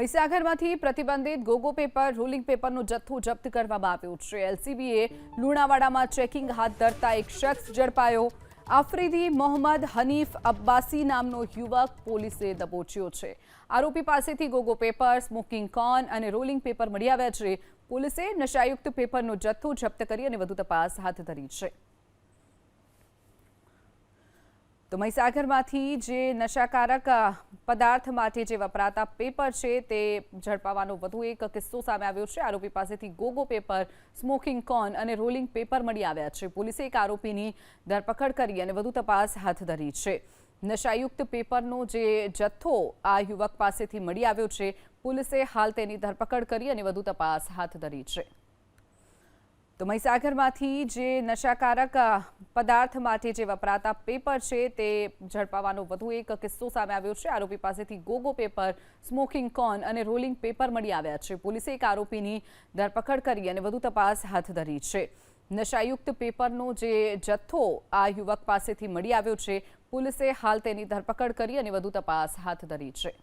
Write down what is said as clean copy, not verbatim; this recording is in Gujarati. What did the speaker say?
મહીસાગરમાંથી પ્રતિબંધિત ગોગો પેપર રોલિંગ પેપરનો જથ્થો જપ્ત કરવામાં આવ્યો છે। એલસીબીએ લુણાવાડામાં ચેકિંગ હાથ ધરતા એક શખ્સ ઝડપાયો। આફ્રિદી મોહમ્મદ હનીફ અબ્બાસી નામનો યુવક પોલીસે દબોચ્યો છે। આરોપી પાસેથી ગોગો પેપર, સ્મોકિંગ કોર્ન અને રોલિંગ પેપર મળી આવ્યા છે। પોલીસે નશાયુક્ત પેપરનો જથ્થો જપ્ત કરી અને વધુ તપાસ હાથ ધરી છે। તો મહીસાગરમાંથી જે નશાકારક પદાર્થ માટે જે વપરાતા પેપર છે તે ઝડપાવાનો વધુ એક કિસ્સો સામે આવ્યો છે। આરોપી પાસેથી ગોગો પેપર, સ્મોકિંગ કોર્ન અને રોલિંગ પેપર મળી આવ્યા છે। પોલીસે એક આરોપીની ધરપકડ કરી અને વધુ તપાસ હાથ ધરી છે। નશાયુક્ત પેપરનો જે જથ્થો આ યુવક પાસેથી મળી આવ્યો છે, પોલીસે હાલ તેની ધરપકડ કરી અને વધુ તપાસ હાથ ધરી છે। તો મહીસાગરમાંથી જે નશાકારક પદાર્થ માટે જે વપરાતા પેપર છે તે ઝડપાવાનો વધુ એક કિસ્સો સામે આવ્યો છે। આરોપી પાસેથી ગોગો પેપર, સ્મોકિંગ કોર્ન અને રોલિંગ પેપર મળી આવ્યા છે। પોલીસે એક આરોપીની ધરપકડ કરી અને વધુ તપાસ હાથ ધરી છે। નશાયુક્ત પેપરનો જે જથ્થો આ યુવક પાસેથી મળી આવ્યો છે, પોલીસે હાલ તેની ધરપકડ કરી અને વધુ તપાસ હાથ ધરી છે।